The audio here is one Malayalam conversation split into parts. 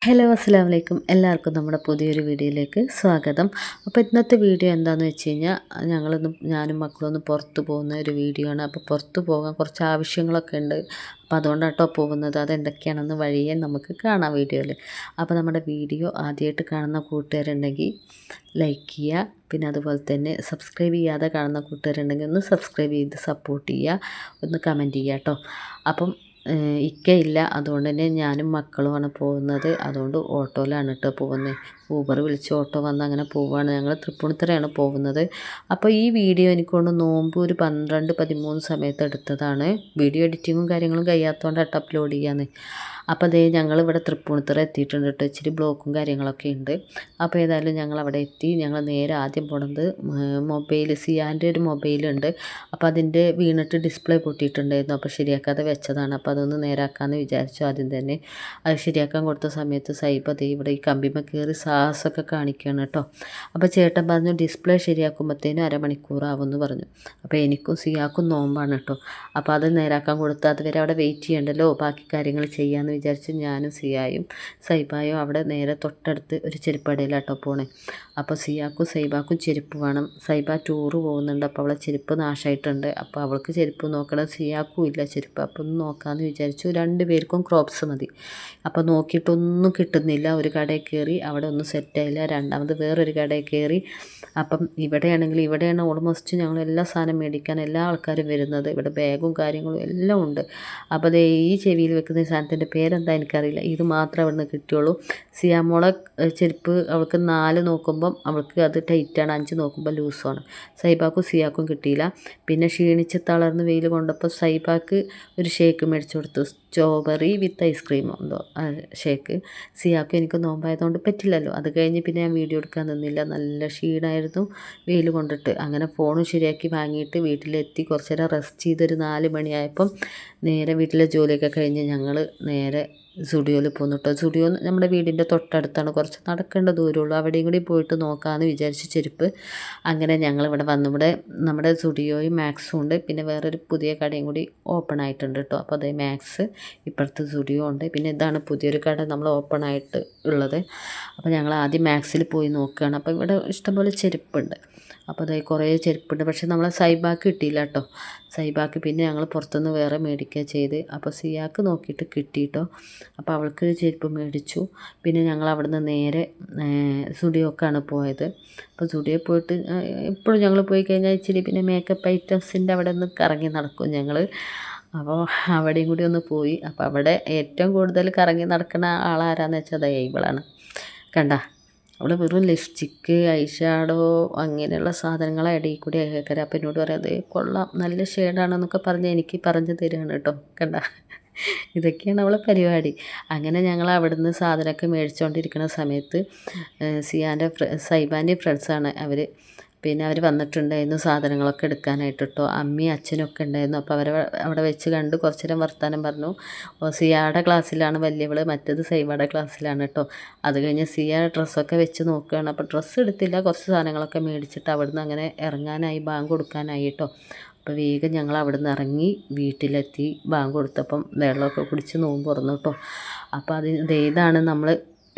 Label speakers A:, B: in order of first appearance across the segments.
A: ഹലോ അസ്സലാമു അലൈക്കും എല്ലാവർക്കും നമ്മുടെ പുതിയൊരു വീഡിയോയിലേക്ക് സ്വാഗതം. അപ്പോൾ ഇന്നത്തെ വീഡിയോ എന്താണെന്ന് വെച്ച് കഴിഞ്ഞാൽ ഞാനും മക്കളൊന്ന് പുറത്ത് പോകുന്ന ഒരു വീഡിയോ ആണ്. അപ്പോൾ പുറത്ത് പോകാൻ കുറച്ച് ആവശ്യങ്ങളൊക്കെ ഉണ്ട്. അപ്പോൾ അതുകൊണ്ടാട്ടോ പോകുന്നത്. അതെന്തൊക്കെയാണെന്ന് വഴിയേ നമുക്ക് കാണാം വീഡിയോയിൽ. അപ്പോൾ നമ്മുടെ വീഡിയോ ആദ്യമായിട്ട് കാണുന്ന കൂട്ടുകാരുണ്ടെങ്കിൽ ലൈക്ക് ചെയ്യുക. പിന്നെ അതുപോലെ തന്നെ സബ്സ്ക്രൈബ് ചെയ്യാതെ കാണുന്ന കൂട്ടുകാരുണ്ടെങ്കിൽ ഒന്ന് സബ്സ്ക്രൈബ് ചെയ്ത് സപ്പോർട്ട് ചെയ്യുക, ഒന്ന് കമൻറ്റ് ചെയ്യുക കേട്ടോ. അപ്പം ഇക്കയില്ല, അതുകൊണ്ട് തന്നെ ഞാനും മക്കളുമാണ് പോകുന്നത്. അതുകൊണ്ട് ഓട്ടോയിലാണ് കേട്ടോ പോകുന്നത്. ഊബർ വിളിച്ച് ഓട്ടോ വന്ന് അങ്ങനെ പോവുകയാണ്. ഞങ്ങൾ തൃപ്പൂണിത്തുറയാണ് പോകുന്നത്. അപ്പോൾ ഈ വീഡിയോ എനിക്കൊണ്ട് നോമ്പ് ഒരു 12-13 സമയത്ത് എടുത്തതാണ്. വീഡിയോ എഡിറ്റിങ്ങും കാര്യങ്ങളും കഴിയാത്തതുകൊണ്ടാണ് അപ്ലോഡ് ചെയ്യാന്ന്. അപ്പോൾ അതേ ഞങ്ങളിവിടെ തൃപ്പൂണിത്തുറ എത്തിയിട്ടുണ്ട് കേട്ടോ. ഇച്ചിരി ബ്ലോക്കും കാര്യങ്ങളൊക്കെ ഉണ്ട്. അപ്പോൾ ഏതായാലും ഞങ്ങൾ അവിടെ എത്തി. ഞങ്ങൾ നേരെ ആദ്യം പോണത് മൊബൈൽ സിയാൻ്റെ ഒരു മൊബൈലുണ്ട്. അപ്പോൾ അതിൻ്റെ വീണിട്ട് ഡിസ്പ്ലേ പൊട്ടിയിട്ടുണ്ടായിരുന്നു. അപ്പോൾ ശരിയാക്കാതെ വെച്ചതാണ്. അപ്പോൾ അതൊന്ന് നേരാക്കാമെന്ന് വിചാരിച്ചു ആദ്യം തന്നെ. അത് ശരിയാക്കാൻ കൊടുത്ത സമയത്ത് സൈബ് അതേ ഇവിടെ ഈ കമ്പിമ്മ കയറി സാഹസമൊക്കെ കാണിക്കുകയാണ് കേട്ടോ. അപ്പോൾ ചേട്ടൻ പറഞ്ഞു ഡിസ്പ്ലേ ശരിയാക്കുമ്പോഴത്തേനും അരമണിക്കൂറാവുമെന്ന് പറഞ്ഞു. അപ്പോൾ എനിക്കും സിയാക്കും നോമ്പാണ് കേട്ടോ. അപ്പോൾ അത് നേരാക്കാൻ കൊടുത്ത് അതുവരെ അവിടെ വെയിറ്റ് ചെയ്യണ്ടല്ലോ, ബാക്കി കാര്യങ്ങൾ ചെയ്യാമെന്ന് വിചാരിച്ച് ഞാനും സിയായും സൈബായും അവിടെ നേരെ തൊട്ടടുത്ത് ഒരു ചെരുപ്പടയിലാട്ടോ പോണേ. അപ്പോൾ സിയാക്കും സൈബാക്കും ചെരുപ്പ് വേണം. സൈബ ടൂറ് പോകുന്നുണ്ട്. അപ്പോൾ അവളെ ചെരുപ്പ് നാശമായിട്ടുണ്ട്. അപ്പോൾ അവൾക്ക് ചെരുപ്പ് നോക്കണം, സിയാക്കും ഇല്ല ചെരുപ്പ്. അപ്പോൾ ഒന്ന് നോക്കാമെന്ന് വിചാരിച്ചു. 2 പേർക്കും ക്രോപ്സ് മതി. അപ്പോൾ നോക്കിയിട്ടൊന്നും കിട്ടുന്നില്ല. ഒരു കടയിൽ കയറി, അവിടെ ഒന്നും സെറ്റായില്ല. രണ്ടാമത് വേറൊരു കടയിൽ കയറി. അപ്പം ഇവിടെയാണ് ഓൾമോസ്റ്റ് ഞങ്ങൾ എല്ലാ സാധനം മേടിക്കാൻ എല്ലാ ആൾക്കാരും വരുന്നത്. ഇവിടെ ബാഗും കാര്യങ്ങളും എല്ലാം ഉണ്ട്. അപ്പോൾ അതേ ഈ ചെവിയിൽ വെക്കുന്ന സാധനത്തിൻ്റെ പേരെന്താ എനിക്കറിയില്ല. ഇത് മാത്രമേ അവിടെ നിന്ന് കിട്ടിയുള്ളൂ. സിയാമോളെ ചെരുപ്പ് അവൾക്ക് 4 നോക്കുമ്പം അവൾക്ക് അത് ടൈറ്റാണ്, 5 നോക്കുമ്പോൾ ലൂസുമാണ്. സൈബാക്കും സിയാക്കും കിട്ടിയില്ല. പിന്നെ ക്ഷീണിച്ച് തളർന്ന് വെയിൽ കൊണ്ടപ്പോൾ സൈബാക്ക് ഒരു ഷേക്ക് മേടിച്ചു കൊടുത്തു. സ്ട്രോബെറി വിത്ത് ഐസ്ക്രീമോ എന്തോ ഷേക്ക്. സിയാക്കും എനിക്ക് നോമ്പായതുകൊണ്ട് പറ്റില്ലല്ലോ. അത് കഴിഞ്ഞ് പിന്നെ ഞാൻ വീഡിയോ എടുക്കാൻ നിന്നില്ല. നല്ല ക്ഷീണമായിരുന്നു വെയിൽ കൊണ്ടിട്ട്. അങ്ങനെ ഫോണും ശരിയാക്കി വാങ്ങിയിട്ട് വീട്ടിലെത്തി. കുറച്ച് നേരം റെസ്റ്റ് ചെയ്തൊരു 4 മണിയായപ്പം നേരെ വീട്ടിലെ ജോലിയൊക്കെ കഴിഞ്ഞ് ഞങ്ങൾ നേരെ സ്റ്റുഡിയോയിൽ പോന്നു കേട്ടോ. സ്റ്റുഡിയോ നമ്മുടെ വീടിൻ്റെ തൊട്ടടുത്താണ്, കുറച്ച് നടക്കേണ്ട ദൂരമുള്ളൂ. അവിടെയും കൂടി പോയിട്ട് നോക്കാമെന്ന് വിചാരിച്ച് ചെരുപ്പ്. അങ്ങനെ ഞങ്ങളിവിടെ വന്നു. ഇവിടെ നമ്മുടെ സ്റ്റുഡിയോയും മാക്സും ഉണ്ട്. പിന്നെ വേറൊരു പുതിയ കടയും കൂടി ഓപ്പൺ ആയിട്ടുണ്ട് കേട്ടോ. അപ്പോൾ അതേ മാക്സ് ഇപ്പുറത്ത് സ്റ്റുഡിയോ ഉണ്ട്. പിന്നെ ഇതാണ് പുതിയൊരു കട നമ്മൾ ഓപ്പൺ ആയിട്ട് ഉള്ളത്. അപ്പോൾ ഞങ്ങൾ ആദ്യം മാക്സിൽ പോയി നോക്കുകയാണ്. അപ്പോൾ ഇവിടെ ഇഷ്ടംപോലെ ചെരുപ്പുണ്ട്. അപ്പോൾ അതായത് കുറേ ചെരുപ്പുണ്ട്. പക്ഷെ നമ്മളെ സൈബാക്ക് കിട്ടിയില്ല കേട്ടോ. സൈബാക്ക് പിന്നെ ഞങ്ങൾ പുറത്തുനിന്ന് വേറെ മേടിക്കുക ചെയ്ത്. അപ്പോൾ സിയാക്ക് നോക്കിയിട്ട് കിട്ടിയിട്ടോ. അപ്പോൾ അവൾക്ക് ചെരുപ്പ് മേടിച്ചു. പിന്നെ ഞങ്ങൾ അവിടുന്ന് നേരെ സ്റ്റുഡിയോക്കാണ് പോയത്. അപ്പോൾ സ്റ്റുഡിയോ പോയിട്ട് എപ്പോഴും ഞങ്ങൾ പോയി കഴിഞ്ഞാൽ ഇച്ചിരി പിന്നെ മേക്കപ്പ് ഐറ്റംസിൻ്റെ അവിടെ നിന്ന് കറങ്ങി നടക്കും ഞങ്ങൾ. അപ്പോൾ അവിടെയും കൂടി ഒന്ന് പോയി. അപ്പോൾ അവിടെ ഏറ്റവും കൂടുതൽ കറങ്ങി നടക്കുന്ന ആളാരാന്ന് വെച്ചാൽ അതാ ഇവളാണ്. കണ്ട, അവൾ വെറും ലിപ്സ്റ്റിക്ക് ഐഷാഡോ അങ്ങനെയുള്ള സാധനങ്ങളെ ഇടയിൽ കൂടി കേൾക്കരുത്. അപ്പം എന്നോട് പറയാം അത് കൊള്ളാം, നല്ല ഷെയ്ഡാണെന്നൊക്കെ പറഞ്ഞ് എനിക്ക് പറഞ്ഞു തരികയാണ് കേട്ടോ. കണ്ട, ഇതൊക്കെയാണ് അവളെ പരിപാടി. അങ്ങനെ ഞങ്ങൾ അവിടുന്ന് സാധനമൊക്കെ മേടിച്ചുകൊണ്ടിരിക്കുന്ന സമയത്ത് സിയാൻ്റെ സൈബാൻ്റെ ഫ്രണ്ട്സാണ് അവർ. പിന്നെ അവർ വന്നിട്ടുണ്ടായിരുന്നു സാധനങ്ങളൊക്കെ എടുക്കാനായിട്ട് കേട്ടോ. അമ്മയും അച്ഛനും ഒക്കെ ഉണ്ടായിരുന്നു. അപ്പോൾ അവരെ അവിടെ വെച്ച് കണ്ട് കുറച്ച് നേരം വർത്തമാനം പറഞ്ഞു. സിയയുടെ ക്ലാസ്സിലാണ് വലിയവൾ, മറ്റേത് സൈബയുടെ ക്ലാസ്സിലാണ് കേട്ടോ. അത് കഴിഞ്ഞ് സിയ ഡ്രസ്സൊക്കെ വെച്ച് നോക്കുകയാണ്. അപ്പോൾ ഡ്രസ്സ് എടുത്തില്ല, കുറച്ച് സാധനങ്ങളൊക്കെ മേടിച്ചിട്ട് അവിടുന്ന് അങ്ങനെ ഇറങ്ങാനായി, ബാങ്ക് കൊടുക്കാനായി കേട്ടോ. അപ്പോൾ വേഗം ഞങ്ങൾ അവിടുന്ന് ഇറങ്ങി വീട്ടിലെത്തി. ബാങ്ക് കൊടുത്തപ്പം വെള്ളമൊക്കെ കുടിച്ച് നോമ്പ് തുറന്നു കേട്ടോ. അപ്പോൾ ഇതാണ് നമ്മൾ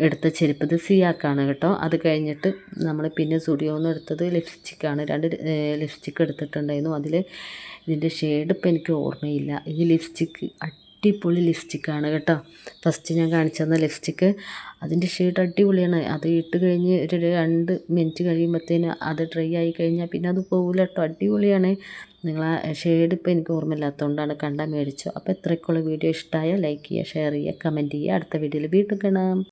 A: എടുത്ത ചെരുപ്പ്. ഇത് സിയാക്കാണ് കേട്ടോ. അത് കഴിഞ്ഞിട്ട് നമ്മൾ പിന്നെ സ്റ്റുഡിയോന്ന് എടുത്തത് ലിപ്സ്റ്റിക്കാണ്. 2 ലിപ്സ്റ്റിക്ക് എടുത്തിട്ടുണ്ടായിരുന്നു. അതിൽ ഇതിൻ്റെ ഷെയ്ഡ് ഇപ്പം എനിക്ക് ഓർമ്മയില്ല. ഈ ലിപ്സ്റ്റിക്ക് അടിപൊളി ലിപ്സ്റ്റിക്കാണ് കേട്ടോ. ഫസ്റ്റ് ഞാൻ കാണിച്ചു തന്ന ലിപ്സ്റ്റിക്ക്, അതിൻ്റെ ഷെയ്ഡ് അടിപൊളിയാണ്. അത് ഇട്ട് കഴിഞ്ഞ് ഒരു 2 മിനിറ്റ് കഴിയുമ്പോഴത്തേന് അത് ഡ്രൈ ആയി കഴിഞ്ഞാൽ പിന്നെ അത് പോകില്ല കേട്ടോ. അടിപൊളിയാണ്. നിങ്ങൾ ആ ഷെയ്ഡ് ഇപ്പോൾ എനിക്ക് ഓർമ്മയില്ലാത്തതുകൊണ്ടാണ് കണ്ടാൽ മേടിച്ചു. അപ്പോൾ ഇത്രയ്ക്കുള്ള വീഡിയോ ഇഷ്ടമായ ലൈക്ക് ചെയ്യുക, ഷെയർ ചെയ്യുക, കമൻറ്റ് ചെയ്യുക. അടുത്ത വീഡിയോയിൽ വീണ്ടും കാണാം.